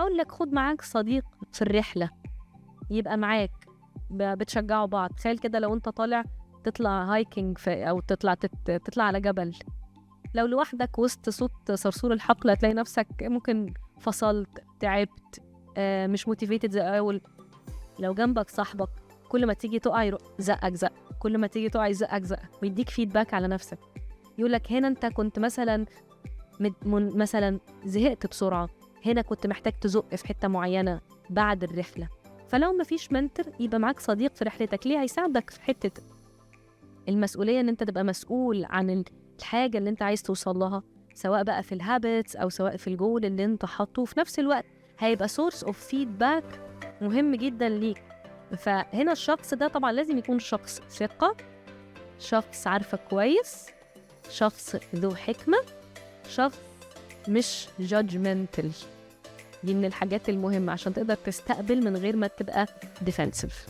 هقول لك خد معاك صديق في الرحلة يبقى معاك، بتشجعوا بعض. تخيل كده لو انت تطلع هايكنج او تطلع على جبل، لو لوحدك وسط صوت صرصور الحقل هتلاقي نفسك ممكن فصلت، تعبت، مش موتيفيتد زي الاول. لو جنبك صاحبك كل ما تيجي تقع يروح زقك، كل ما تيجي تقع يزقك ويديك فيدباك على نفسك، يقولك هنا انت كنت مثلا مثلا زهقت بسرعة، هنا كنت محتاج تزق في حتة معينة بعد الرحلة. فلو مفيش منتر يبقى معاك صديق في رحلتك. ليه؟ هيساعدك في حتة المسؤولية، ان انت تبقى مسؤول عن الحاجة اللي انت عايز توصل لها، سواء بقى في الهابتس او سواء في الجول اللي انت حاطه. في نفس الوقت هيبقى سورس اوف فيدباك مهم جدا ليك. فهنا الشخص ده طبعا لازم يكون شخص ثقة، شخص عارفك كويس، شخص ذو حكمة، شخص مش judgmental. دي من الحاجات المهمة عشان تقدر تستقبل من غير ما تبقى defensive.